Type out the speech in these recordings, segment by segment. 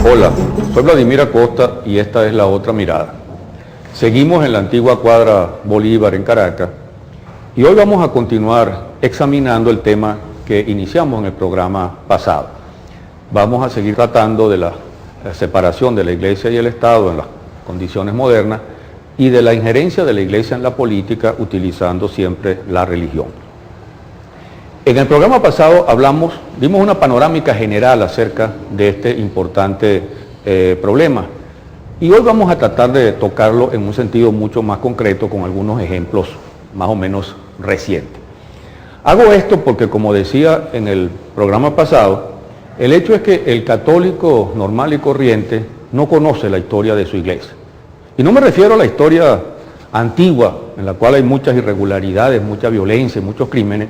Hola, soy Vladimir Acosta y esta es La Otra Mirada. Seguimos en la antigua cuadra Bolívar en Caracas y hoy vamos a continuar examinando el tema que iniciamos en el programa pasado. Vamos a seguir tratando de la separación de la Iglesia y el Estado en las condiciones modernas y de la injerencia de la Iglesia en la política utilizando siempre la religión. En el programa pasado dimos una panorámica general acerca de este importante problema y hoy vamos a tratar de tocarlo en un sentido mucho más concreto con algunos ejemplos más o menos recientes. Hago esto porque, como decía en el programa pasado, el hecho es que el católico normal y corriente no conoce la historia de su iglesia. Y no me refiero a la historia antigua, en la cual hay muchas irregularidades, mucha violencia, muchos crímenes,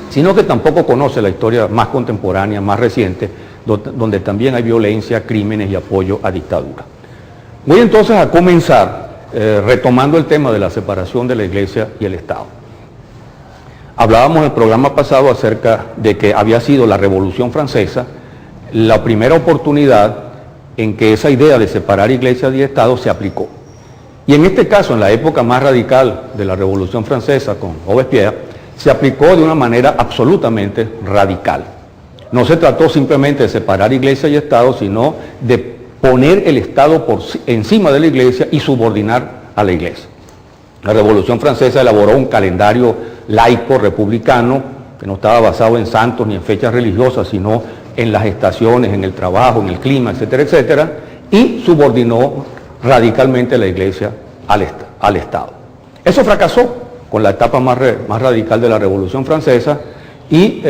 sino que tampoco conoce la historia más contemporánea, más reciente, donde también hay violencia, crímenes y apoyo a dictadura. Voy entonces a comenzar retomando el tema de la separación de la Iglesia y el Estado. Hablábamos en el programa pasado acerca de que había sido la Revolución Francesa la primera oportunidad en que esa idea de separar Iglesia y Estado se aplicó. Y en este caso, en la época más radical de la Revolución Francesa con Robespierre, se aplicó de una manera absolutamente radical. No se trató simplemente de separar Iglesia y Estado, sino de poner el Estado encima de la Iglesia y subordinar a la Iglesia. La Revolución Francesa elaboró un calendario laico republicano que no estaba basado en santos ni en fechas religiosas, sino en las estaciones, en el trabajo, en el clima, etcétera, etcétera, y subordinó radicalmente a la Iglesia al Estado. Eso fracasó con la etapa más radical de la Revolución Francesa y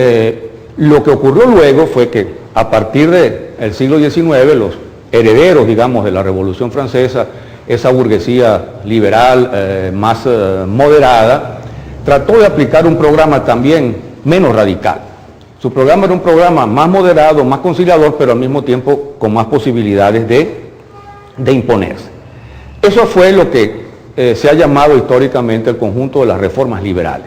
lo que ocurrió luego fue que a partir del siglo XIX los herederos, digamos, de la Revolución Francesa, esa burguesía liberal más moderada, trató de aplicar un programa también menos radical. Su programa era un programa más moderado, más conciliador, pero al mismo tiempo con más posibilidades de imponerse. Eso fue lo que se ha llamado históricamente el conjunto de las reformas liberales.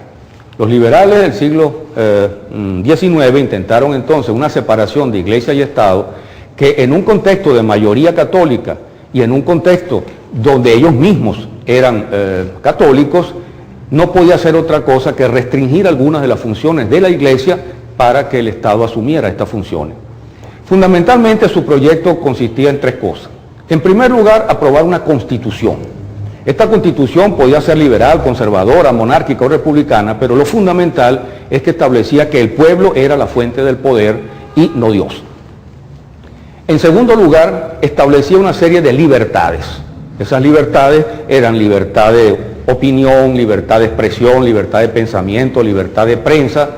Los liberales del siglo XIX intentaron entonces una separación de Iglesia y Estado que en un contexto de mayoría católica y en un contexto donde ellos mismos eran católicos, no podía hacer otra cosa que restringir algunas de las funciones de la Iglesia para que el Estado asumiera estas funciones. Fundamentalmente su proyecto consistía en tres cosas. En primer lugar, aprobar una constitución. Esta constitución podía ser liberal, conservadora, monárquica o republicana, pero lo fundamental es que establecía que el pueblo era la fuente del poder y no Dios. En segundo lugar, establecía una serie de libertades. Esas libertades eran libertad de opinión, libertad de expresión, libertad de pensamiento, libertad de prensa,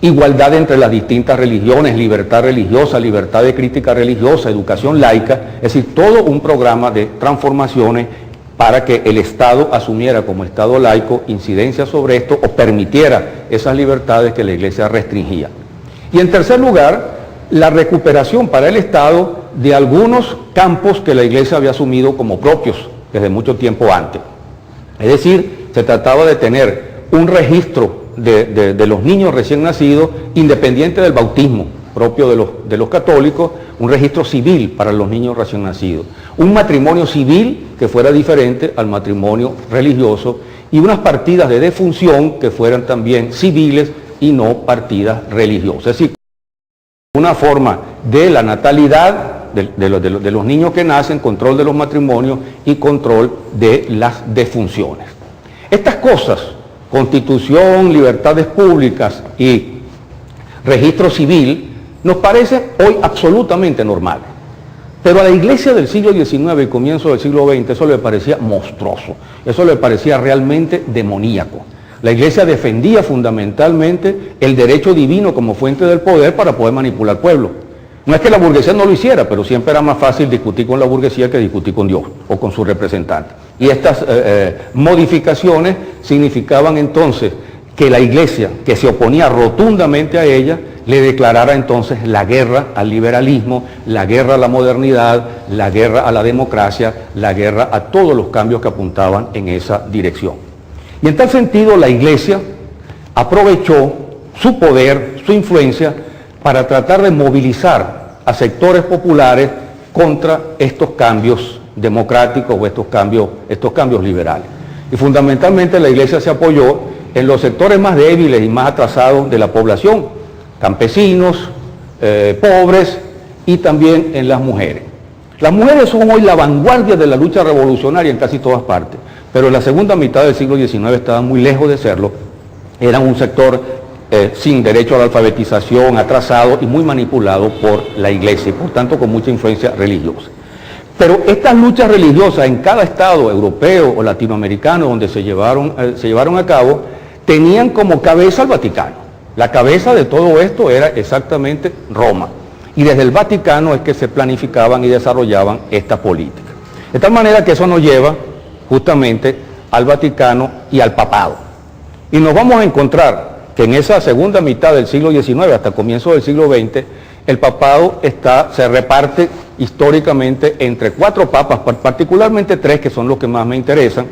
igualdad entre las distintas religiones, libertad religiosa, libertad de crítica religiosa, educación laica, es decir, todo un programa de transformaciones para que el Estado asumiera como Estado laico incidencia sobre esto o permitiera esas libertades que la Iglesia restringía. Y en tercer lugar, la recuperación para el Estado de algunos campos que la Iglesia había asumido como propios desde mucho tiempo antes. Es decir, se trataba de tener un registro de los niños recién nacidos independiente del bautismo propio de los católicos, un registro civil para los niños recién nacidos, un matrimonio civil que fuera diferente al matrimonio religioso y unas partidas de defunción que fueran también civiles y no partidas religiosas. Es decir, una forma de la natalidad de los niños que nacen, control de los matrimonios y control de las defunciones. Estas cosas, constitución, libertades públicas y registro civil, nos parece hoy absolutamente normal. Pero a la Iglesia del siglo XIX y comienzo del siglo XX eso le parecía monstruoso, eso le parecía realmente demoníaco. La Iglesia defendía fundamentalmente el derecho divino como fuente del poder para poder manipular al pueblo. No es que la burguesía no lo hiciera, pero siempre era más fácil discutir con la burguesía que discutir con Dios o con su representante. Y estas modificaciones significaban entonces que la Iglesia, que se oponía rotundamente a ella, le declarara entonces la guerra al liberalismo, la guerra a la modernidad, la guerra a la democracia, la guerra a todos los cambios que apuntaban en esa dirección. Y en tal sentido la Iglesia aprovechó su poder, su influencia, para tratar de movilizar a sectores populares contra estos cambios democráticos o estos cambios liberales. Y fundamentalmente la Iglesia se apoyó en los sectores más débiles y más atrasados de la población, campesinos, pobres y también en las mujeres. Las mujeres son hoy la vanguardia de la lucha revolucionaria en casi todas partes, pero en la segunda mitad del siglo XIX estaban muy lejos de serlo, eran un sector sin derecho a la alfabetización, atrasado y muy manipulado por la Iglesia y por tanto con mucha influencia religiosa. Pero estas luchas religiosas en cada estado europeo o latinoamericano donde se llevaron a cabo, tenían como cabeza al Vaticano. La cabeza de todo esto era exactamente Roma. Y desde el Vaticano es que se planificaban y desarrollaban esta política. De tal manera que eso nos lleva justamente al Vaticano y al papado. Y nos vamos a encontrar que en esa segunda mitad del siglo XIX hasta comienzo del siglo XX, el papado se reparte históricamente entre 4 papas, particularmente 3 que son los que más me interesan: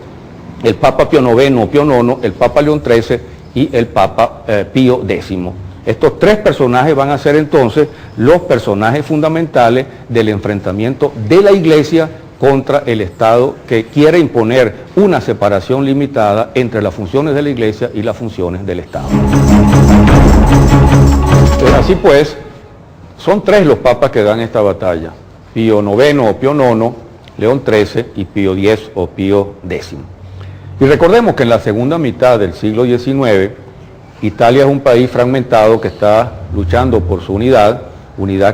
el Papa Pío IX o Pío IX, el Papa León XIII y el Papa Pío X. Estos 3 personajes van a ser entonces los personajes fundamentales del enfrentamiento de la Iglesia contra el Estado, que quiere imponer una separación limitada entre las funciones de la Iglesia y las funciones del Estado. Así pues, son 3 los papas que dan esta batalla: Pío IX o Pío IX, León XIII y Pío X o Pío X. Y recordemos que en la segunda mitad del siglo XIX, Italia es un país fragmentado que está luchando por su unidad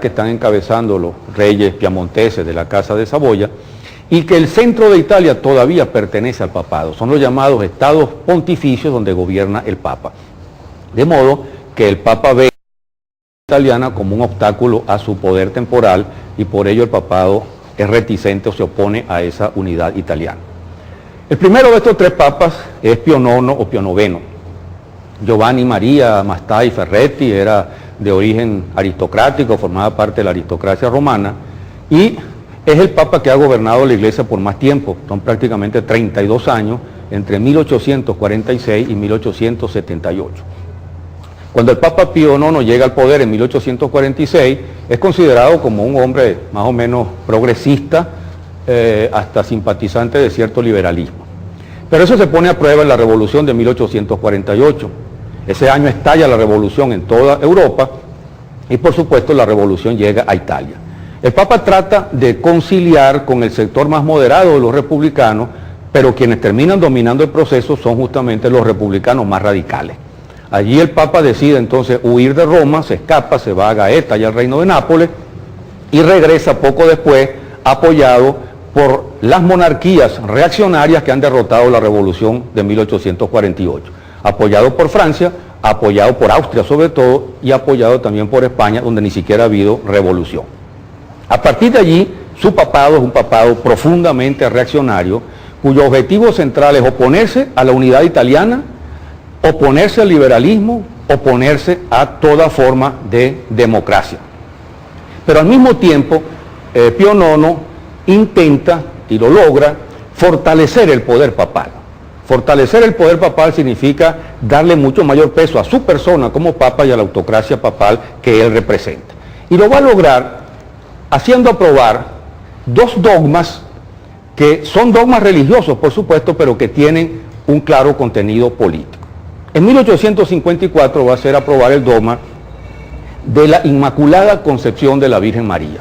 que están encabezando los reyes piamonteses de la Casa de Saboya, y que el centro de Italia todavía pertenece al papado. Son los llamados estados pontificios donde gobierna el papa. De modo que el papa ve a la italiana como un obstáculo a su poder temporal y por ello el papado es reticente o se opone a esa unidad italiana. El primero de estos 3 papas es Pío IX o Pío IX. Giovanni Maria Mastai Ferretti era de origen aristocrático, formaba parte de la aristocracia romana y es el papa que ha gobernado la Iglesia por más tiempo, son prácticamente 32 años, entre 1846 y 1878. Cuando el Papa Pío IX llega al poder en 1846, es considerado como un hombre más o menos progresista, hasta simpatizante de cierto liberalismo. Pero eso se pone a prueba en la Revolución de 1848. Ese año estalla la revolución en toda Europa y por supuesto la revolución llega a Italia. El Papa trata de conciliar con el sector más moderado de los republicanos, pero quienes terminan dominando el proceso son justamente los republicanos más radicales. Allí el Papa decide entonces huir de Roma, se escapa, se va a Gaeta y al reino de Nápoles y regresa poco después apoyado por las monarquías reaccionarias que han derrotado la revolución de 1848, apoyado por Francia, apoyado por Austria sobre todo y apoyado también por España, donde ni siquiera ha habido revolución. A partir de allí, su papado es un papado profundamente reaccionario, cuyo objetivo central es oponerse a la unidad italiana, oponerse al liberalismo, oponerse a toda forma de democracia. Pero al mismo tiempo, Pío IX intenta, y lo logra, fortalecer el poder papal. Fortalecer el poder papal significa darle mucho mayor peso a su persona como papa y a la autocracia papal que él representa. Y lo va a lograr haciendo aprobar 2 dogmas que son dogmas religiosos, por supuesto, pero que tienen un claro contenido político. En 1854 va a ser aprobar el dogma de la Inmaculada Concepción de la Virgen María,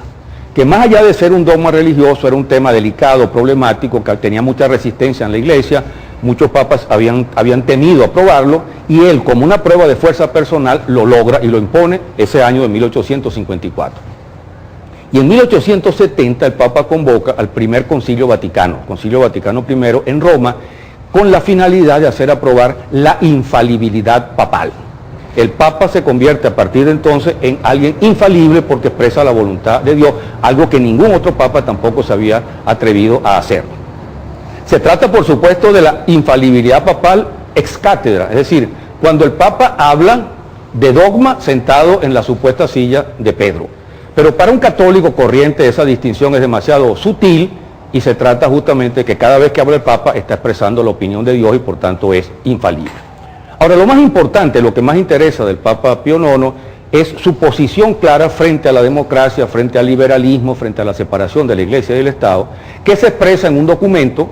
que más allá de ser un dogma religioso, era un tema delicado, problemático, que tenía mucha resistencia en la Iglesia. Muchos papas habían temido aprobarlo, y él, como una prueba de fuerza personal, lo logra y lo impone ese año de 1854. Y en 1870 el Papa convoca al primer Concilio Vaticano I en Roma, con la finalidad de hacer aprobar la infalibilidad papal. El Papa se convierte a partir de entonces en alguien infalible porque expresa la voluntad de Dios, algo que ningún otro Papa tampoco se había atrevido a hacer. Se trata, por supuesto, de la infalibilidad papal ex cátedra, es decir, cuando el Papa habla de dogma sentado en la supuesta silla de Pedro. Pero para un católico corriente esa distinción es demasiado sutil y se trata justamente de que cada vez que habla el Papa está expresando la opinión de Dios y por tanto es infalible. Ahora, lo más importante, lo que más interesa del Papa Pío IX es su posición clara frente a la democracia, frente al liberalismo, frente a la separación de la Iglesia y del Estado, que se expresa en un documento,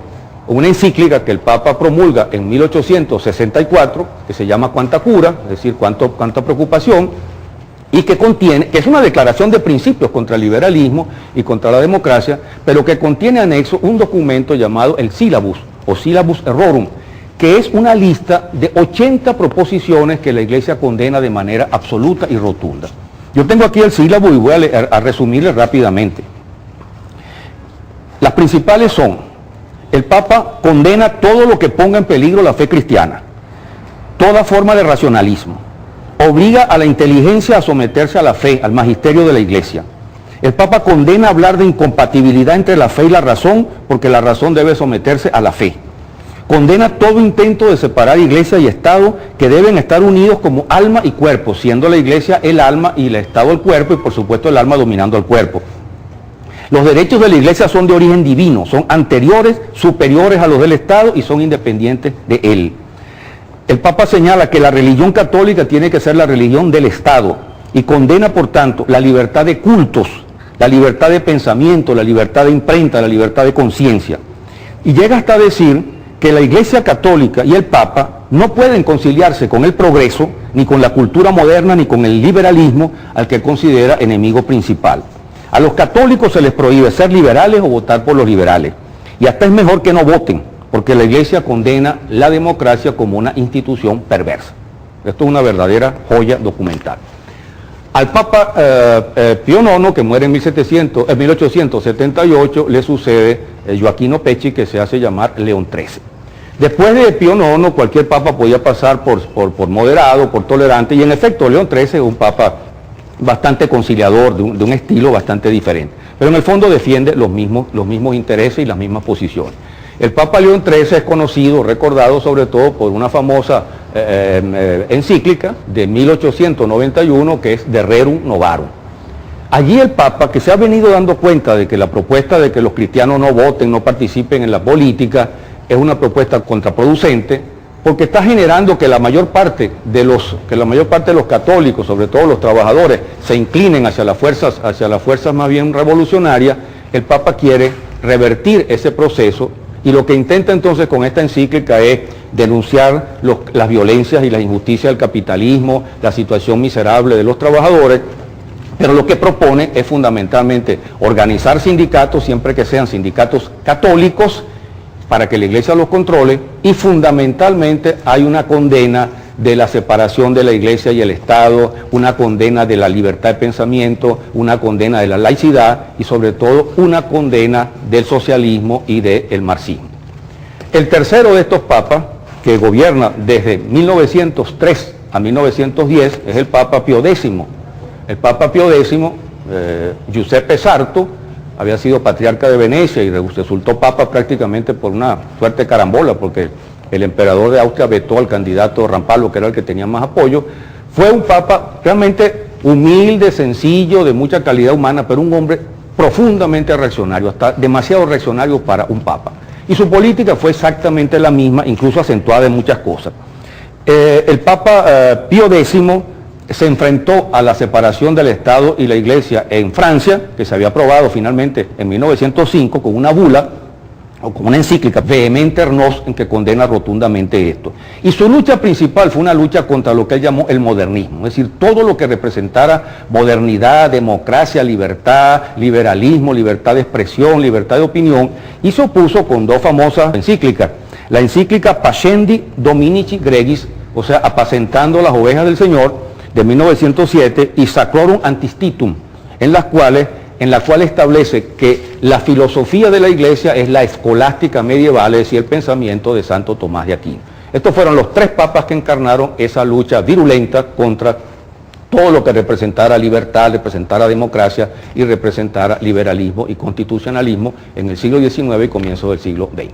una encíclica que el Papa promulga en 1864, que se llama Quanta Cura, es decir, cuánta preocupación, y que contiene, que es una declaración de principios contra el liberalismo y contra la democracia, pero que contiene anexo un documento llamado el Syllabus, o Syllabus Errorum, que es una lista de 80 proposiciones que la Iglesia condena de manera absoluta y rotunda. Yo tengo aquí el sílabo y voy a resumirle rápidamente. Las principales son: el Papa condena todo lo que ponga en peligro la fe cristiana, toda forma de racionalismo, obliga a la inteligencia a someterse a la fe, al magisterio de la Iglesia. El Papa condena hablar de incompatibilidad entre la fe y la razón, porque la razón debe someterse a la fe. Condena todo intento de separar Iglesia y Estado, que deben estar unidos como alma y cuerpo, siendo la Iglesia el alma y el Estado el cuerpo, y por supuesto el alma dominando al cuerpo. Los derechos de la Iglesia son de origen divino, son anteriores, superiores a los del Estado y son independientes de él. El Papa señala que la religión católica tiene que ser la religión del Estado y condena, por tanto, la libertad de cultos, la libertad de pensamiento, la libertad de imprenta, la libertad de conciencia. Y llega hasta decir que la Iglesia Católica y el Papa no pueden conciliarse con el progreso, ni con la cultura moderna, ni con el liberalismo, al que considera enemigo principal. A los católicos se les prohíbe ser liberales o votar por los liberales. Y hasta es mejor que no voten, porque la Iglesia condena la democracia como una institución perversa. Esto es una verdadera joya documental. Al Papa Pío IX, que muere en 1878, le sucede Joaquino Pecci, que se hace llamar León XIII. Después de Pío IX, cualquier papa podía pasar por moderado, por tolerante, y en efecto León XIII es un papa bastante conciliador, de un estilo bastante diferente, pero en el fondo defiende los mismos intereses y las mismas posiciones. El Papa León XIII es conocido, recordado sobre todo por una famosa encíclica de 1891 que es De Rerum Novarum. Allí el Papa, que se ha venido dando cuenta de que la propuesta de que los cristianos no voten, no participen en la política, es una propuesta contraproducente, porque está generando que la mayor parte de los católicos, sobre todo los trabajadores, se inclinen hacia las fuerzas más bien revolucionarias. El Papa quiere revertir ese proceso y lo que intenta entonces con esta encíclica es denunciar las violencias y las injusticias del capitalismo, la situación miserable de los trabajadores, pero lo que propone es fundamentalmente organizar sindicatos, siempre que sean sindicatos católicos, para que la Iglesia los controle, y fundamentalmente hay una condena de la separación de la Iglesia y el Estado, una condena de la libertad de pensamiento, una condena de la laicidad y sobre todo una condena del socialismo y del marxismo. El tercero de estos papas, que gobierna desde 1903 a 1910, es el Papa Pío X. El Papa Pío X, Giuseppe Sarto, había sido patriarca de Venecia y resultó papa prácticamente por una suerte carambola, porque el emperador de Austria vetó al candidato Rampalo, que era el que tenía más apoyo. Fue un papa realmente humilde, sencillo, de mucha calidad humana, pero un hombre profundamente reaccionario, hasta demasiado reaccionario para un papa. Y su política fue exactamente la misma, incluso acentuada en muchas cosas. El Papa Pío X se enfrentó a la separación del Estado y la Iglesia en Francia, que se había aprobado finalmente en 1905 con una bula, o con una encíclica, Vehementer Nos, en que condena rotundamente esto. Y su lucha principal fue una lucha contra lo que él llamó el modernismo, es decir, todo lo que representara modernidad, democracia, libertad, liberalismo, libertad de expresión, libertad de opinión, y se opuso con dos famosas encíclicas. La encíclica Pascendi Dominici Gregis, o sea, apacentando las ovejas del Señor, de 1907, y Sacrorum Antistitum, en la cual establece que la filosofía de la Iglesia es la escolástica medieval, es decir, el pensamiento de Santo Tomás de Aquino. Estos fueron los tres papas que encarnaron esa lucha virulenta contra todo lo que representara libertad, representara democracia y representara liberalismo y constitucionalismo en el siglo XIX y comienzo del siglo XX.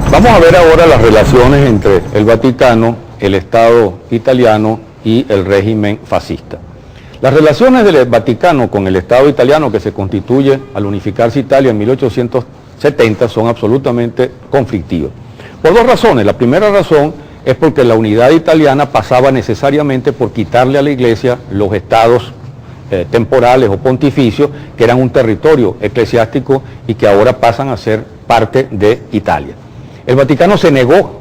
Vamos a ver ahora las relaciones entre el Vaticano, el Estado italiano y el régimen fascista. Las relaciones del Vaticano con el Estado italiano que se constituye al unificarse Italia en 1870 son absolutamente conflictivas. Por dos razones. La primera razón es porque la unidad italiana pasaba necesariamente por quitarle a la Iglesia los estados temporales o pontificios, que eran un territorio eclesiástico y que ahora pasan a ser parte de Italia. El Vaticano se negó,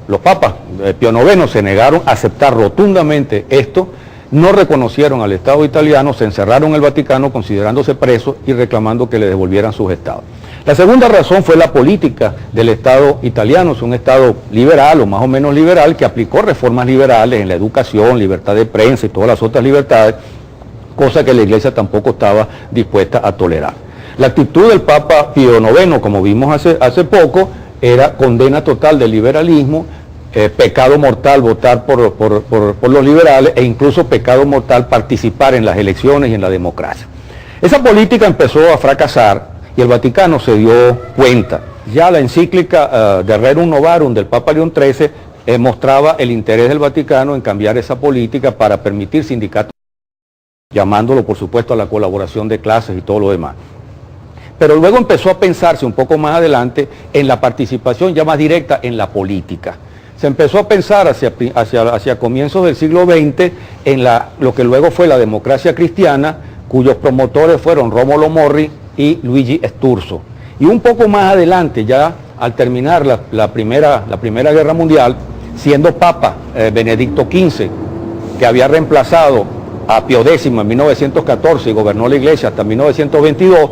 los papas Pío IX se negaron a aceptar rotundamente esto, no reconocieron al Estado italiano, se encerraron en el Vaticano considerándose presos y reclamando que le devolvieran sus estados. La segunda razón fue la política del Estado italiano. Es un Estado liberal o más o menos liberal que aplicó reformas liberales en la educación, libertad de prensa y todas las otras libertades, cosa que la Iglesia tampoco estaba dispuesta a tolerar. La actitud del Papa Pío IX, como vimos hace poco, era condena total del liberalismo, pecado mortal votar por los liberales e incluso pecado mortal participar en las elecciones y en la democracia. Esa política empezó a fracasar y el Vaticano se dio cuenta. Ya la encíclica de Rerum Novarum del Papa León XIII mostraba el interés del Vaticano en cambiar esa política para permitir sindicatos, llamándolo por supuesto a la colaboración de clases y todo lo demás. Pero luego empezó a pensarse un poco más adelante en la participación ya más directa en la política. Se empezó a pensar hacia comienzos del siglo XX en lo que luego fue la democracia cristiana, cuyos promotores fueron Rómulo Morri y Luigi Sturzo. Y un poco más adelante, ya al terminar la primera Guerra Mundial, siendo Papa Benedicto XV, que había reemplazado a Pío X en 1914 y gobernó la Iglesia hasta 1922,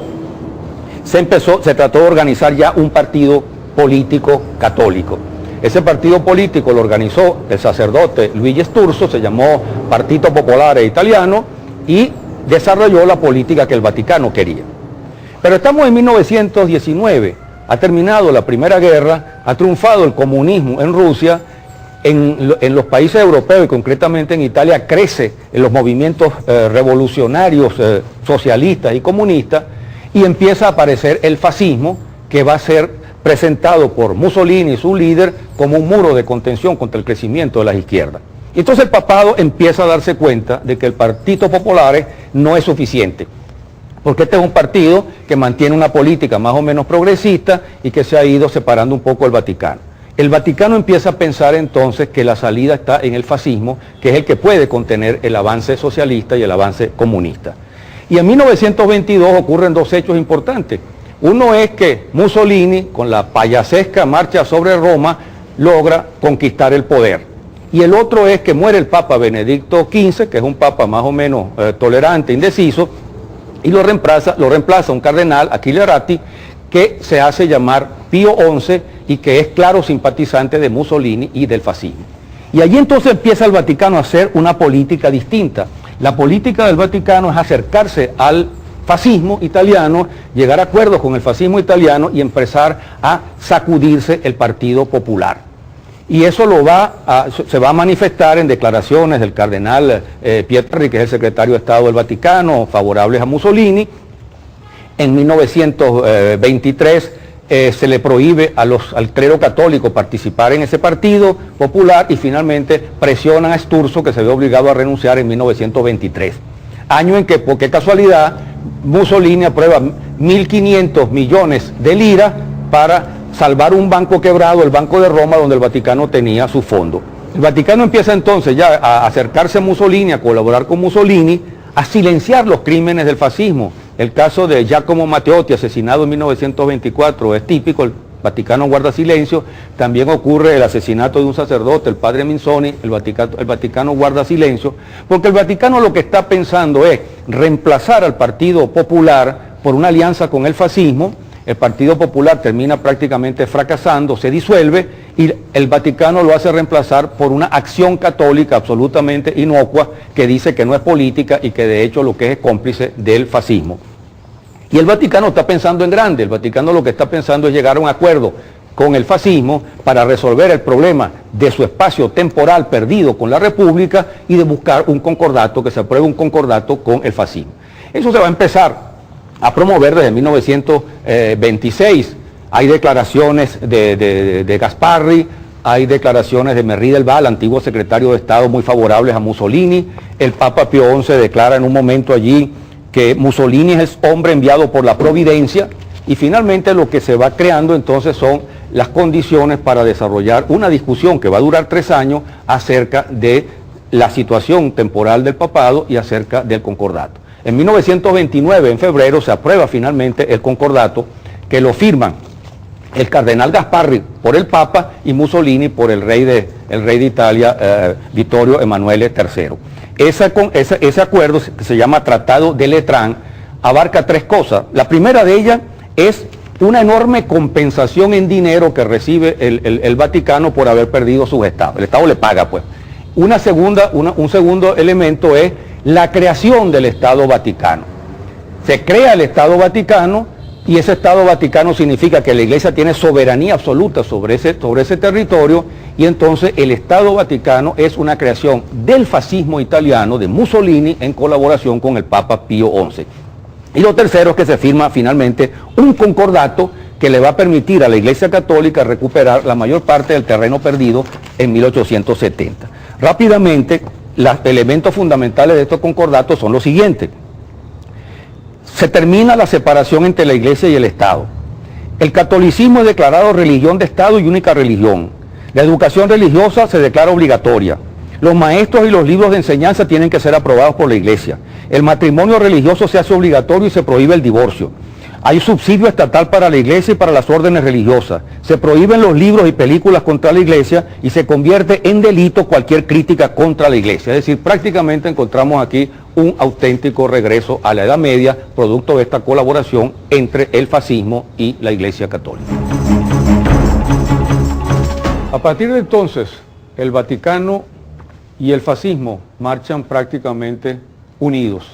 se trató de organizar ya un partido político católico. Ese partido político lo organizó el sacerdote Luigi Sturzo, se llamó Partito Popolare Italiano y desarrolló la política que el Vaticano quería. Pero estamos en 1919, ha terminado la Primera Guerra, ha triunfado el comunismo en Rusia, en los países europeos y concretamente en Italia crece en los movimientos revolucionarios, socialistas y comunistas, y empieza a aparecer el fascismo, que va a ser presentado por Mussolini, su líder, como un muro de contención contra el crecimiento de las izquierdas. Y entonces el papado empieza a darse cuenta de que el Partito Popolare no es suficiente, porque este es un partido que mantiene una política más o menos progresista y que se ha ido separando un poco del Vaticano. El Vaticano empieza a pensar entonces que la salida está en el fascismo, que es el que puede contener el avance socialista y el avance comunista. Y en 1922 ocurren dos hechos importantes. Uno es que Mussolini, con la payasesca marcha sobre Roma, logra conquistar el poder. Y el otro es que muere el Papa Benedicto XV, que es un papa más o menos tolerante, indeciso, y lo reemplaza un cardenal, Achille Ratti, que se hace llamar Pío XI y que es claro simpatizante de Mussolini y del fascismo. Y allí entonces empieza el Vaticano a hacer una política distinta. La política del Vaticano es acercarse al fascismo italiano, llegar a acuerdos con el fascismo italiano y empezar a sacudirse el Partido Popular. Y eso se va a manifestar en declaraciones del cardenal Pietri, que es el secretario de Estado del Vaticano, favorables a Mussolini. En 1923 se le prohíbe al clero católico participar en ese partido popular y finalmente presionan a Sturzo, que se ve obligado a renunciar en 1923. Año en que, por qué casualidad, Mussolini aprueba 1.500 millones de liras para salvar un banco quebrado, el Banco de Roma, donde el Vaticano tenía su fondo. El Vaticano empieza entonces ya a acercarse a Mussolini, a colaborar con Mussolini, a silenciar los crímenes del fascismo. El caso de Giacomo Matteotti, asesinado en 1924, es típico, el Vaticano guarda silencio. También ocurre el asesinato de un sacerdote, el padre Minzoni, el Vaticano guarda silencio, porque el Vaticano lo que está pensando es reemplazar al Partido Popular por una alianza con el fascismo. El Partido Popular termina prácticamente fracasando, se disuelve y el Vaticano lo hace reemplazar por una acción católica absolutamente inocua que dice que no es política y que de hecho lo que es cómplice del fascismo. Y el Vaticano está pensando en grande, el Vaticano lo que está pensando es llegar a un acuerdo con el fascismo para resolver el problema de su espacio temporal perdido con la República y de buscar un concordato, que se apruebe un concordato con el fascismo. Eso se va a empezar a promover desde 1926. Hay declaraciones de Gasparri, hay declaraciones de Merry del Val, antiguo secretario de Estado, muy favorables a Mussolini. El Papa Pío XI declara en un momento allí que Mussolini es el hombre enviado por la providencia, y finalmente lo que se va creando entonces son las condiciones para desarrollar una discusión que va a durar 3 años acerca de la situación temporal del papado y acerca del concordato. En 1929, en febrero, se aprueba finalmente el concordato, que lo firman el cardenal Gasparri por el Papa y Mussolini por el rey de Italia, Vittorio Emanuele III. Ese acuerdo, que se llama Tratado de Letrán, abarca 3 cosas. La primera de ellas es una enorme compensación en dinero que recibe el Vaticano por haber perdido sus estados. El Estado le paga, pues. Un segundo elemento es la creación del Estado Vaticano. Se crea el Estado Vaticano, y ese Estado Vaticano significa que la Iglesia tiene soberanía absoluta sobre ese territorio, y entonces el Estado Vaticano es una creación del fascismo italiano, de Mussolini, en colaboración con el Papa Pío XI. Y lo tercero es que se firma finalmente un concordato que le va a permitir a la Iglesia Católica recuperar la mayor parte del terreno perdido en 1870. Rápidamente, los elementos fundamentales de estos concordatos son los siguientes. Se termina la separación entre la Iglesia y el Estado. El catolicismo es declarado religión de Estado y única religión. La educación religiosa se declara obligatoria. Los maestros y los libros de enseñanza tienen que ser aprobados por la Iglesia. El matrimonio religioso se hace obligatorio y se prohíbe el divorcio. Hay subsidio estatal para la Iglesia y para las órdenes religiosas. Se prohíben los libros y películas contra la Iglesia y se convierte en delito cualquier crítica contra la Iglesia. Es decir, prácticamente encontramos aquí un auténtico regreso a la Edad Media, producto de esta colaboración entre el fascismo y la Iglesia Católica. A partir de entonces, el Vaticano y el fascismo marchan prácticamente unidos.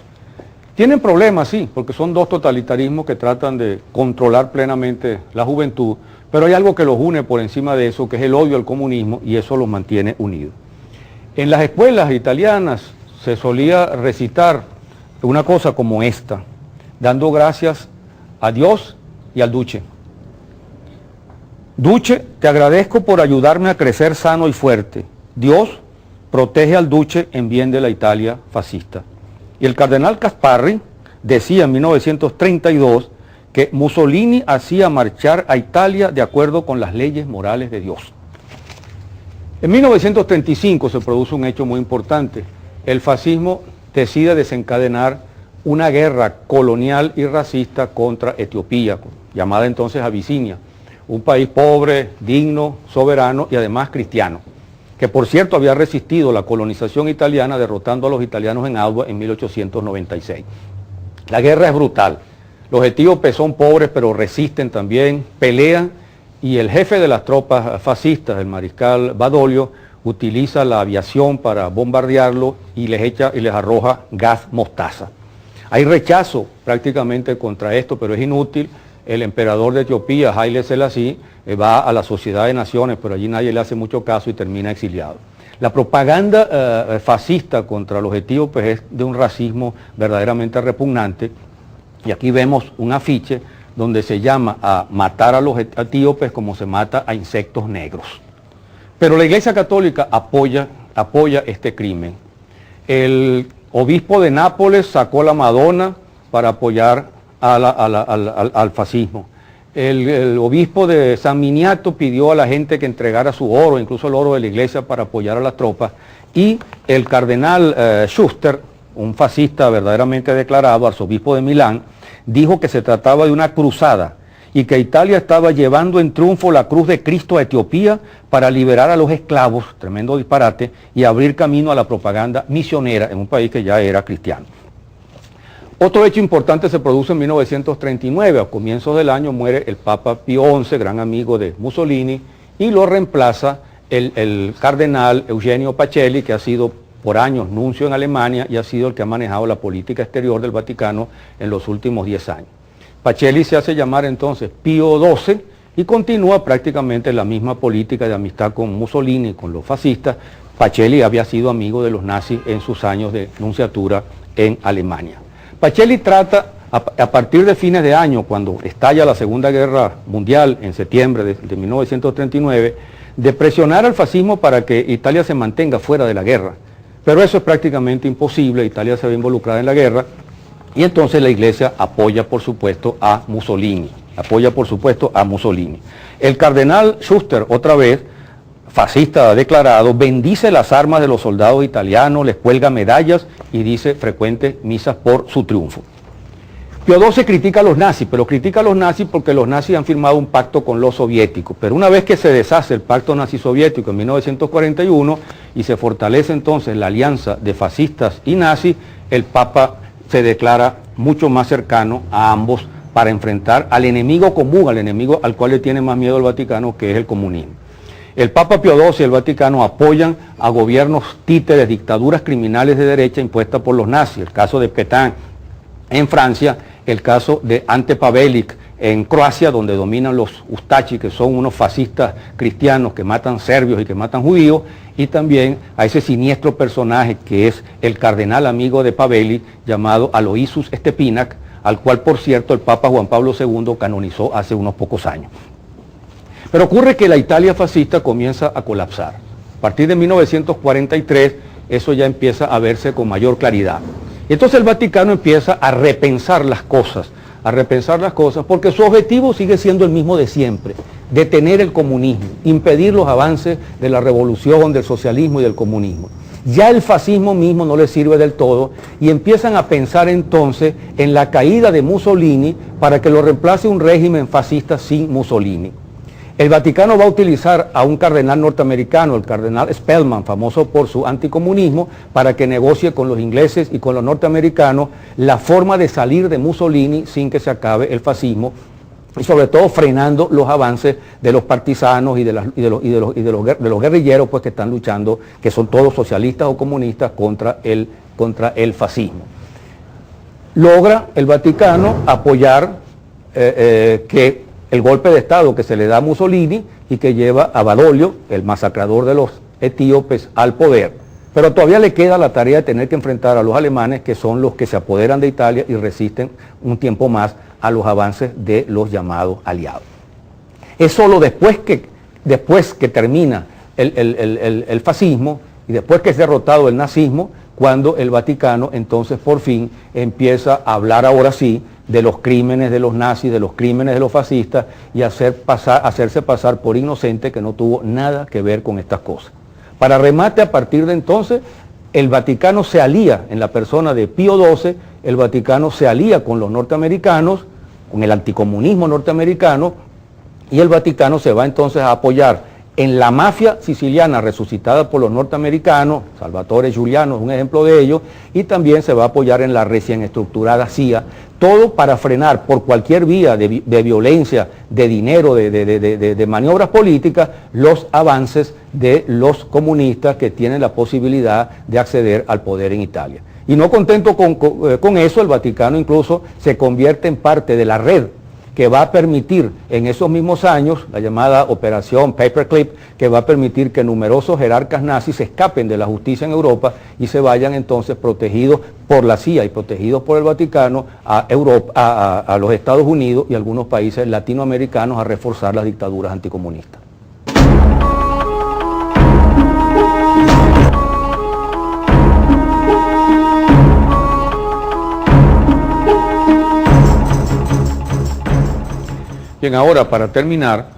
Tienen problemas, sí, porque son 2 totalitarismos que tratan de controlar plenamente la juventud, pero hay algo que los une por encima de eso, que es el odio al comunismo, y eso los mantiene unidos. En las escuelas italianas se solía recitar una cosa como esta: dando gracias a Dios y al Duce. Duce, te agradezco por ayudarme a crecer sano y fuerte. Dios, protege al Duce en bien de la Italia fascista. Y el cardenal Gasparri decía en 1932 que Mussolini hacía marchar a Italia de acuerdo con las leyes morales de Dios. En 1935 se produce un hecho muy importante. El fascismo decide desencadenar una guerra colonial y racista contra Etiopía, llamada entonces Abisinia, un país pobre, digno, soberano y además cristiano, que por cierto había resistido la colonización italiana derrotando a los italianos en Adwa en 1896. La guerra es brutal. Los etíopes son pobres pero resisten también, pelean, y el jefe de las tropas fascistas, el mariscal Badoglio, utiliza la aviación para bombardearlo y les arroja gas mostaza. Hay rechazo prácticamente contra esto, pero es inútil. El emperador de Etiopía, Haile Selassie, va a la Sociedad de Naciones, pero allí nadie le hace mucho caso y termina exiliado. La propaganda fascista contra los etíopes es de un racismo verdaderamente repugnante, y aquí vemos un afiche donde se llama a matar a los etíopes como se mata a insectos negros. Pero la Iglesia Católica apoya este crimen. El obispo de Nápoles sacó la Madonna para apoyar al fascismo. El obispo de San Miniato pidió a la gente que entregara su oro, incluso el oro de la iglesia, para apoyar a las tropas. Y el cardenal Schuster, un fascista verdaderamente declarado, arzobispo de Milán, dijo que se trataba de una cruzada y que Italia estaba llevando en triunfo la cruz de Cristo a Etiopía para liberar a los esclavos, tremendo disparate, y abrir camino a la propaganda misionera en un país que ya era cristiano. Otro hecho importante se produce en 1939, a comienzos del año muere el Papa Pío XI, gran amigo de Mussolini, y lo reemplaza el cardenal Eugenio Pacelli, que ha sido por años nuncio en Alemania y ha sido el que ha manejado la política exterior del Vaticano en los últimos 10 años. Pacelli se hace llamar entonces Pío XII y continúa prácticamente la misma política de amistad con Mussolini y con los fascistas. Pacelli había sido amigo de los nazis en sus años de nunciatura en Alemania. Pacelli trata a partir de fines de año, cuando estalla la Segunda Guerra Mundial, en septiembre de 1939, de presionar al fascismo para que Italia se mantenga fuera de la guerra. Pero eso es prácticamente imposible, Italia se ve involucrada en la guerra, y entonces la Iglesia apoya, por supuesto, a Mussolini. El cardenal Schuster, otra vez, fascista declarado, bendice las armas de los soldados italianos, les cuelga medallas y dice frecuentes misas por su triunfo. Pío XII critica a los nazis, pero critica a los nazis porque los nazis han firmado un pacto con los soviéticos. Pero una vez que se deshace el pacto nazi-soviético en 1941 y se fortalece entonces la alianza de fascistas y nazis, el Papa se declara mucho más cercano a ambos para enfrentar al enemigo común, al enemigo al cual le tiene más miedo el Vaticano, que es el comunismo. El Papa Pío XII y el Vaticano apoyan a gobiernos títeres, dictaduras criminales de derecha impuestas por los nazis, el caso de Pétain en Francia, el caso de Ante Pavelić en Croacia, donde dominan los Ustachi, que son unos fascistas cristianos que matan serbios y que matan judíos, y también a ese siniestro personaje que es el cardenal amigo de Pavelić, llamado Aloysius Stepinac, al cual, por cierto, el Papa Juan Pablo II canonizó hace unos pocos años. Pero ocurre que la Italia fascista comienza a colapsar. A partir de 1943, eso ya empieza a verse con mayor claridad. Y entonces el Vaticano empieza a repensar las cosas, porque su objetivo sigue siendo el mismo de siempre: detener el comunismo, impedir los avances de la revolución, del socialismo y del comunismo. Ya el fascismo mismo no les sirve del todo y empiezan a pensar entonces en la caída de Mussolini para que lo reemplace un régimen fascista sin Mussolini. El Vaticano va a utilizar a un cardenal norteamericano, el cardenal Spellman, famoso por su anticomunismo, para que negocie con los ingleses y con los norteamericanos la forma de salir de Mussolini sin que se acabe el fascismo, y sobre todo frenando los avances de los partisanos y de los guerrilleros, pues, que están luchando, que son todos socialistas o comunistas, contra el fascismo. Logra el Vaticano apoyar que el golpe de Estado que se le da a Mussolini y que lleva a Badoglio, el masacrador de los etíopes, al poder. Pero todavía le queda la tarea de tener que enfrentar a los alemanes, que son los que se apoderan de Italia y resisten un tiempo más a los avances de los llamados aliados. Es solo después que termina el fascismo y después que es derrotado el nazismo, cuando el Vaticano entonces por fin empieza a hablar ahora sí de los crímenes de los nazis, de los crímenes de los fascistas, y hacerse pasar por inocente, que no tuvo nada que ver con estas cosas. Para remate, a partir de entonces, el Vaticano se alía, en la persona de Pío XII, el Vaticano se alía con los norteamericanos, con el anticomunismo norteamericano, y el Vaticano se va entonces a apoyar en la mafia siciliana resucitada por los norteamericanos, Salvatore Giuliano es un ejemplo de ello, y también se va a apoyar en la recién estructurada CIA, todo para frenar por cualquier vía de violencia, de dinero, de maniobras políticas, los avances de los comunistas que tienen la posibilidad de acceder al poder en Italia. Y no contento con eso, el Vaticano incluso se convierte en parte de la red que va a permitir en esos mismos años, la llamada Operación Paperclip, que va a permitir que numerosos jerarcas nazis se escapen de la justicia en Europa y se vayan entonces protegidos por la CIA y protegidos por el Vaticano a los Estados Unidos y algunos países latinoamericanos a reforzar las dictaduras anticomunistas. Bien, ahora para terminar,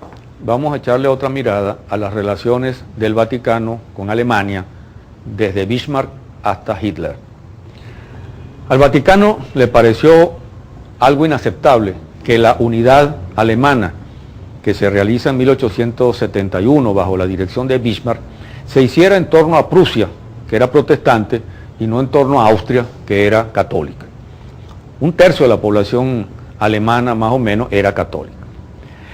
vamos a echarle otra mirada a las relaciones del Vaticano con Alemania, desde Bismarck hasta Hitler. Al Vaticano le pareció algo inaceptable que la unidad alemana, que se realiza en 1871 bajo la dirección de Bismarck, se hiciera en torno a Prusia, que era protestante, y no en torno a Austria, que era católica. Un tercio de la población alemana, más o menos, era católica.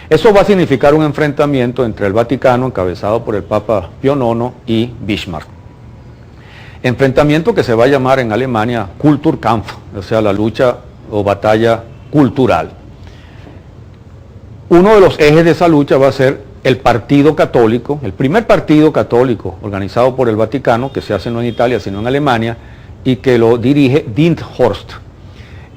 Eso va a significar un enfrentamiento entre el Vaticano, encabezado por el Papa Pío IX, y Bismarck. Enfrentamiento que se va a llamar en Alemania Kulturkampf, o sea, la lucha o batalla cultural. Uno de los ejes de esa lucha va a ser el partido católico, el primer partido católico organizado por el Vaticano, que se hace no en Italia, sino en Alemania, y que lo dirige Dinthorst.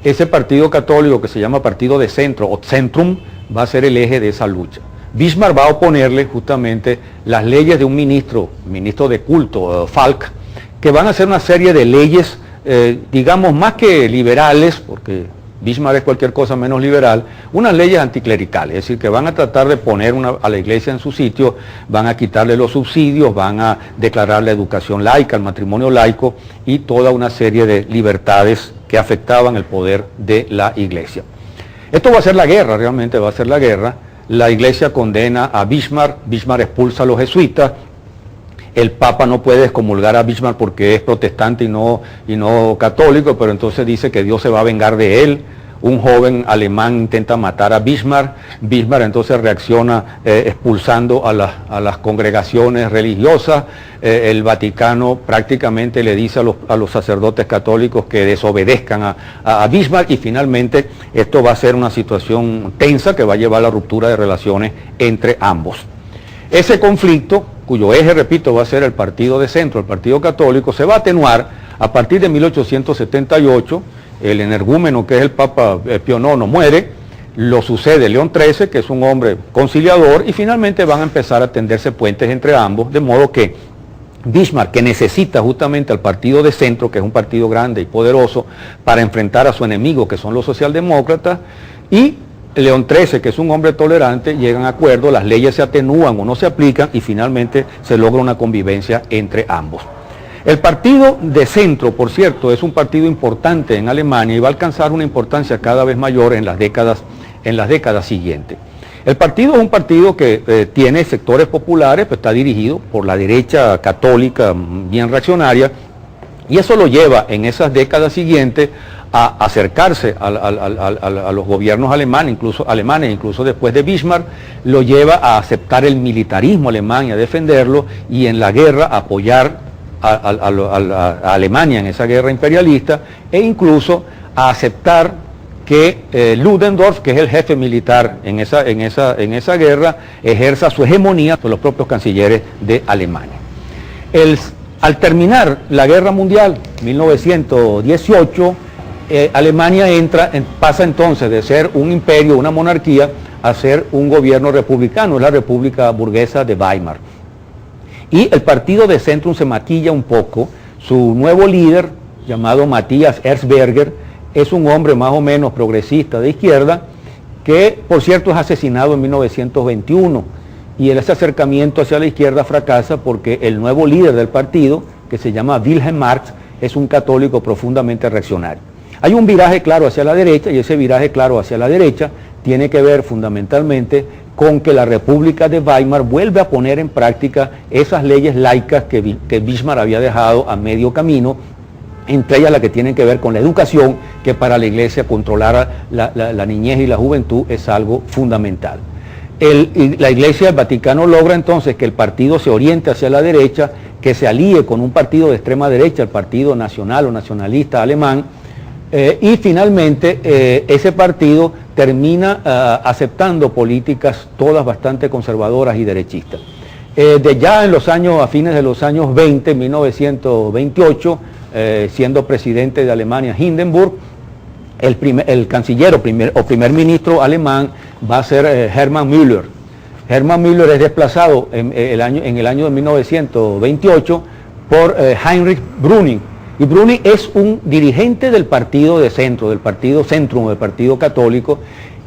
ese partido católico que se llama Partido de Centro o Centrum va a ser el eje de esa lucha. Bismarck va a oponerle justamente las leyes de un ministro de culto, Falk, que van a ser una serie de leyes, digamos, más que liberales, porque Bismarck es cualquier cosa menos liberal, unas leyes anticlericales, es decir, que van a tratar de poner a la iglesia en su sitio, van a quitarle los subsidios, van a declarar la educación laica, el matrimonio laico y toda una serie de libertades que afectaban el poder de la iglesia. Esto va a ser la guerra, realmente va a ser la guerra. La iglesia condena a Bismarck, Bismarck expulsa a los jesuitas, el Papa no puede excomulgar a Bismarck porque es protestante y no católico, pero entonces dice que Dios se va a vengar de él. Un joven alemán intenta matar a Bismarck, Bismarck entonces reacciona expulsando a las congregaciones religiosas, el Vaticano prácticamente le dice a los sacerdotes católicos que desobedezcan a Bismarck y finalmente esto va a ser una situación tensa que va a llevar a la ruptura de relaciones entre ambos. Ese conflicto, cuyo eje, repito, va a ser el partido de centro, el partido católico, se va a atenuar a partir de 1878, el energúmeno que es el Papa Pío IX muere, lo sucede León XIII, que es un hombre conciliador, y finalmente van a empezar a tenderse puentes entre ambos, de modo que Bismarck, que necesita justamente al partido de centro, que es un partido grande y poderoso, para enfrentar a su enemigo, que son los socialdemócratas, y León XIII, que es un hombre tolerante, llegan a acuerdo, las leyes se atenúan o no se aplican y finalmente se logra una convivencia entre ambos. El partido de centro, por cierto, es un partido importante en Alemania y va a alcanzar una importancia cada vez mayor en las décadas siguientes. El partido es un partido que tiene sectores populares, pero está dirigido por la derecha católica bien reaccionaria, y eso lo lleva en esas décadas siguientes a acercarse a los gobiernos alemanes, incluso después de Bismarck, lo lleva a aceptar el militarismo alemán y a defenderlo, y en la guerra a apoyar a Alemania en esa guerra imperialista, e incluso a aceptar que Ludendorff, que es el jefe militar en esa guerra, ejerza su hegemonía sobre los propios cancilleres de Alemania. Al terminar la guerra mundial, 1918, Alemania pasa entonces de ser un imperio, una monarquía, a ser un gobierno republicano, es la República Burguesa de Weimar. Y el partido de Centrum se maquilla un poco. Su nuevo líder, llamado Matthias Erzberger, es un hombre más o menos progresista de izquierda, que por cierto es asesinado en 1921, y ese acercamiento hacia la izquierda fracasa porque el nuevo líder del partido, que se llama Wilhelm Marx, es un católico profundamente reaccionario. Hay un viraje claro hacia la derecha, y ese viraje claro hacia la derecha tiene que ver fundamentalmente con que la República de Weimar vuelve a poner en práctica esas leyes laicas que Bismarck había dejado a medio camino, entre ellas las que tienen que ver con la educación, que para la Iglesia controlar la niñez y la juventud es algo fundamental. La Iglesia del Vaticano logra entonces que el partido se oriente hacia la derecha, que se alíe con un partido de extrema derecha, el Partido Nacional o Nacionalista Alemán, y finalmente ese partido termina aceptando políticas todas bastante conservadoras y derechistas. A fines de los años 20, 1928, siendo presidente de Alemania Hindenburg, el canciller o primer ministro alemán va a ser Hermann Müller. Hermann Müller es desplazado en el año de 1928 por Heinrich Brüning. Y Brüning es un dirigente del partido de centro, del partido Centrum, del partido católico.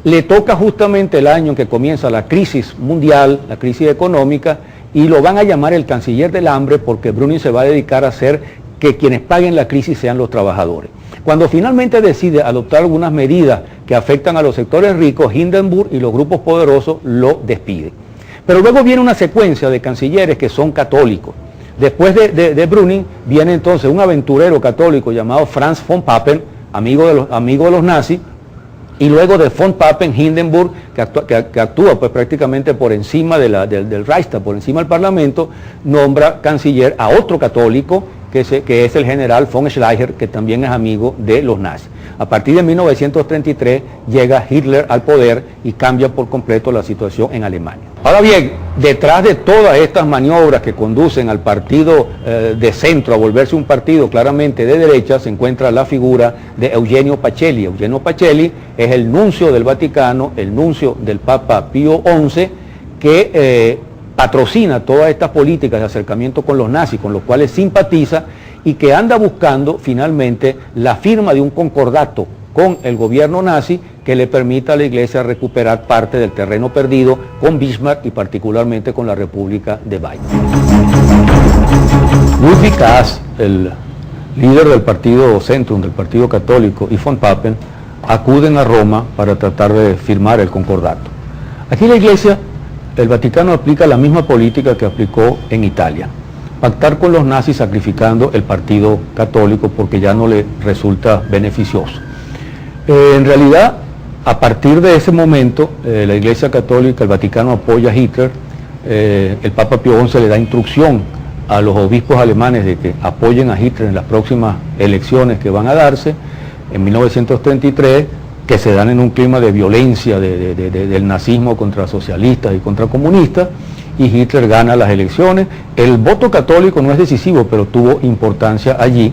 Le toca justamente el año en que comienza la crisis mundial, la crisis económica, y lo van a llamar el canciller del hambre porque Brüning se va a dedicar a hacer que quienes paguen la crisis sean los trabajadores. Cuando finalmente decide adoptar algunas medidas que afectan a los sectores ricos, Hindenburg y los grupos poderosos lo despiden. Pero luego viene una secuencia de cancilleres que son católicos. Después de Brüning viene entonces un aventurero católico llamado Franz von Papen, amigo de los nazis, y luego de von Papen, Hindenburg, que actúa pues prácticamente por encima del Reichstag, por encima del Parlamento, nombra canciller a otro católico, que es el general von Schleicher, que también es amigo de los nazis. A partir de 1933 llega Hitler al poder y cambia por completo la situación en Alemania. Ahora bien, detrás de todas estas maniobras que conducen al partido de centro a volverse un partido claramente de derecha, se encuentra la figura de Eugenio Pacelli. Eugenio Pacelli es el nuncio del Vaticano, el nuncio del Papa Pío XI, que patrocina todas estas políticas de acercamiento con los nazis, con los cuales simpatiza, y que anda buscando finalmente la firma de un concordato con el gobierno nazi que le permita a la Iglesia recuperar parte del terreno perdido con Bismarck y particularmente con la República de Weimar. Ludwig Kaas, el líder del partido Centrum, del partido católico, y von Papen acuden a Roma para tratar de firmar el concordato. Aquí la Iglesia, el Vaticano aplica la misma política que aplicó en Italia: pactar con los nazis sacrificando el partido católico porque ya no le resulta beneficioso. En realidad, a partir de ese momento, la Iglesia Católica, el Vaticano apoya a Hitler, el Papa Pío XI le da instrucción a los obispos alemanes de que apoyen a Hitler en las próximas elecciones que van a darse en 1933, que se dan en un clima de violencia del nazismo contra socialistas y contra comunistas, y Hitler gana las elecciones. El voto católico no es decisivo, pero tuvo importancia allí,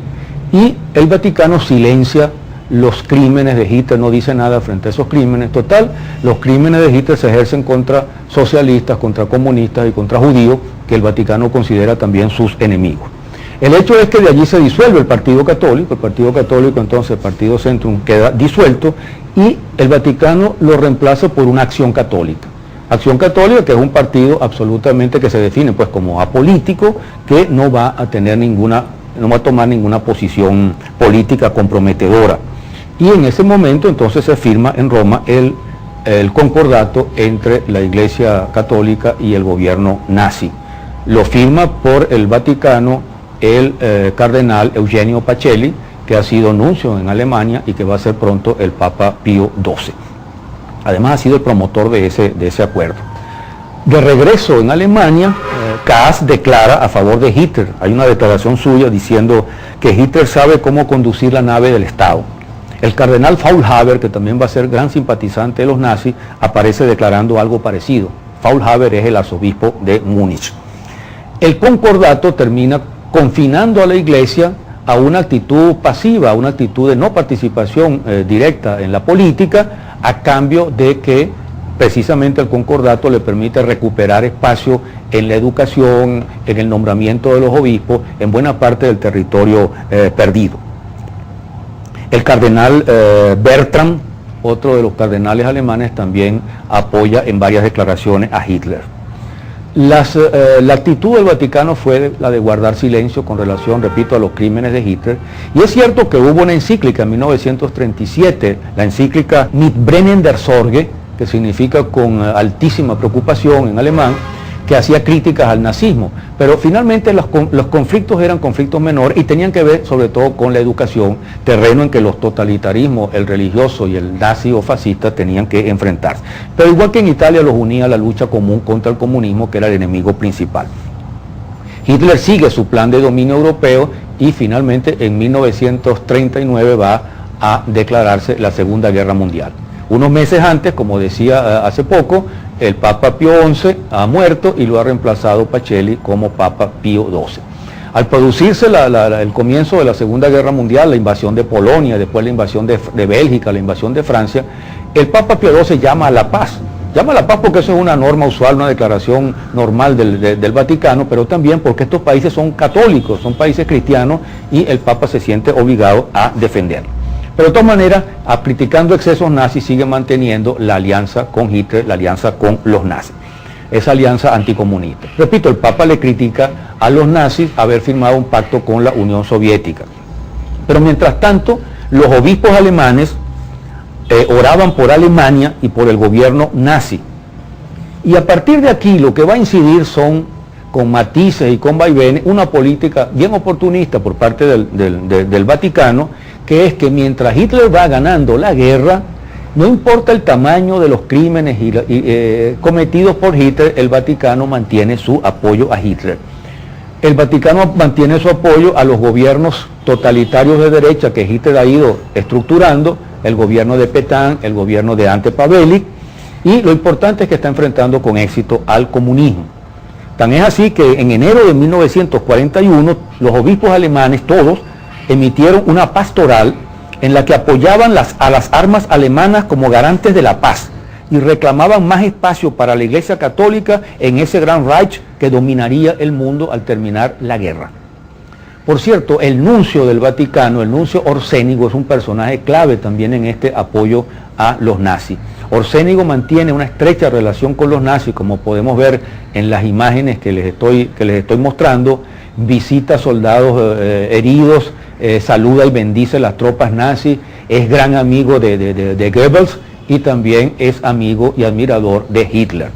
y el Vaticano silencia los crímenes de Hitler, no dice nada frente a esos crímenes. Total, los crímenes de Hitler se ejercen contra socialistas, contra comunistas y contra judíos, que el Vaticano considera también sus enemigos. El hecho es que de allí se disuelve el Partido Católico entonces, el Partido Centrum, queda disuelto, y el Vaticano lo reemplaza por una Acción Católica. Acción Católica, que es un partido absolutamente que se define pues como apolítico, que no va a tener no va a tomar ninguna posición política comprometedora. Y en ese momento entonces se firma en Roma el concordato entre la Iglesia Católica y el gobierno nazi. Lo firma por el Vaticano el cardenal Eugenio Pacelli, que ha sido nuncio en Alemania y que va a ser pronto el Papa Pío XII. Además ha sido el promotor de ese acuerdo. De regreso en Alemania, Kaas declara a favor de Hitler. Hay una declaración suya diciendo que Hitler sabe cómo conducir la nave del Estado. El cardenal Faulhaber, que también va a ser gran simpatizante de los nazis, aparece declarando algo parecido. Faulhaber es el arzobispo de Múnich. El concordato termina confinando a la Iglesia a una actitud pasiva, a una actitud de no participación directa en la política, a cambio de que precisamente el concordato le permite recuperar espacio en la educación, en el nombramiento de los obispos, en buena parte del territorio perdido. El cardenal Bertram, otro de los cardenales alemanes, también apoya en varias declaraciones a Hitler. La actitud del Vaticano fue la de guardar silencio con relación, repito, a los crímenes de Hitler. Y es cierto que hubo una encíclica en 1937, la encíclica Mit brennender Sorge, que significa con altísima preocupación en alemán, que hacía críticas al nazismo, pero finalmente los conflictos eran conflictos menores y tenían que ver sobre todo con la educación, terreno en que los totalitarismos, el religioso y el nazi o fascista tenían que enfrentarse. Pero igual que en Italia los unía la lucha común contra el comunismo, que era el enemigo principal. Hitler sigue su plan de dominio europeo y finalmente en 1939 va a declararse la Segunda Guerra Mundial. Unos meses antes, como decía hace poco, el Papa Pío XI ha muerto y lo ha reemplazado Pacelli como Papa Pío XII. Al producirse el comienzo de la Segunda Guerra Mundial, la invasión de Polonia, después la invasión de Bélgica, la invasión de Francia, el Papa Pío XII llama a la paz. Llama a la paz porque eso es una norma usual, una declaración normal del Vaticano, pero también porque estos países son católicos, son países cristianos y el Papa se siente obligado a defenderlo. Pero de todas maneras, criticando excesos nazis, sigue manteniendo la alianza con Hitler, la alianza con los nazis, esa alianza anticomunista. Repito, el Papa le critica a los nazis haber firmado un pacto con la Unión Soviética. Pero mientras tanto, los obispos alemanes oraban por Alemania y por el gobierno nazi. Y a partir de aquí lo que va a incidir son, con matices y con vaivenes, una política bien oportunista por parte del Vaticano, que es que mientras Hitler va ganando la guerra, no importa el tamaño de los crímenes cometidos por Hitler, el Vaticano mantiene su apoyo a Hitler. el Vaticano mantiene su apoyo a los gobiernos totalitarios de derecha que Hitler ha ido estructurando, el gobierno de Petain, el gobierno de Ante Pavelic, y lo importante es que está enfrentando con éxito al comunismo. Tan es así que en enero de 1941 los obispos alemanes, todos, emitieron una pastoral en la que apoyaban a las armas alemanas como garantes de la paz y reclamaban más espacio para la Iglesia Católica en ese gran Reich que dominaría el mundo al terminar la guerra. Por cierto, el nuncio del Vaticano, el nuncio Orsénigo, es un personaje clave también en este apoyo a los nazis. Orsénigo mantiene una estrecha relación con los nazis, como podemos ver en las imágenes que les estoy mostrando, visita soldados heridos, saluda y bendice las tropas nazis, es gran amigo de Goebbels y también es amigo y admirador de Hitler.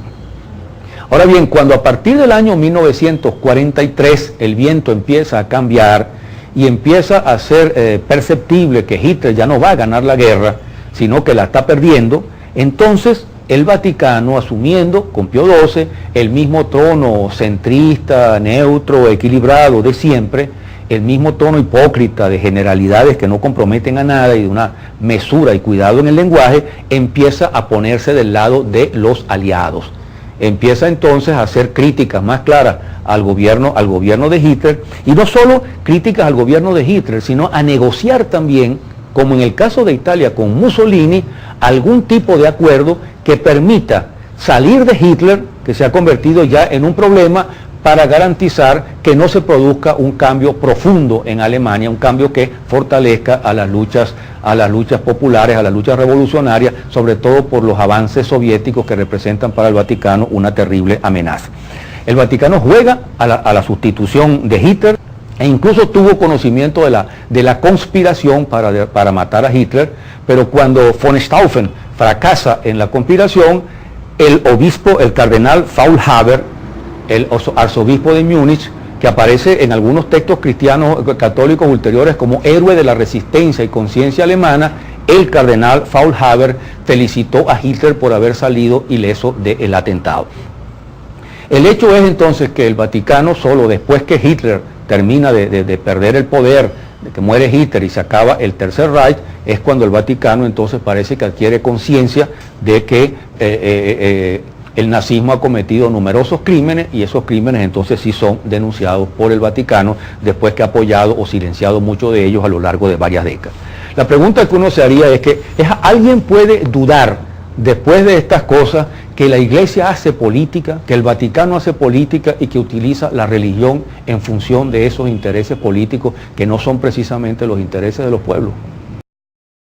Ahora bien, cuando a partir del año 1943 el viento empieza a cambiar y empieza a ser perceptible que Hitler ya no va a ganar la guerra, sino que la está perdiendo, entonces el Vaticano, asumiendo con Pío XII el mismo tono centrista, neutro, equilibrado de siempre, el mismo tono hipócrita de generalidades que no comprometen a nada y de una mesura y cuidado en el lenguaje, empieza a ponerse del lado de los aliados. Empieza entonces a hacer críticas más claras al gobierno de Hitler, y no solo críticas al gobierno de Hitler, sino a negociar también, como en el caso de Italia con Mussolini, algún tipo de acuerdo que permita salir de Hitler, que se ha convertido ya en un problema, para garantizar que no se produzca un cambio profundo en Alemania, un cambio que fortalezca a las luchas populares, a las luchas revolucionarias, sobre todo por los avances soviéticos que representan para el Vaticano una terrible amenaza. El Vaticano juega a la sustitución de Hitler e incluso tuvo conocimiento de la conspiración para matar a Hitler, pero cuando von Stauffen fracasa en la conspiración, el obispo, el cardenal Faulhaber, el arzobispo de Múnich, que aparece en algunos textos cristianos católicos ulteriores como héroe de la resistencia y conciencia alemana, el cardenal Faulhaber felicitó a Hitler por haber salido ileso del atentado. El hecho es entonces que el Vaticano, solo después que Hitler termina de perder el poder, de que muere Hitler y se acaba el Tercer Reich, es cuando el Vaticano entonces parece que adquiere conciencia de que el nazismo ha cometido numerosos crímenes, y esos crímenes entonces sí son denunciados por el Vaticano después que ha apoyado o silenciado muchos de ellos a lo largo de varias décadas. La pregunta que uno se haría es que ¿alguien puede dudar después de estas cosas que la Iglesia hace política, que el Vaticano hace política y que utiliza la religión en función de esos intereses políticos que no son precisamente los intereses de los pueblos?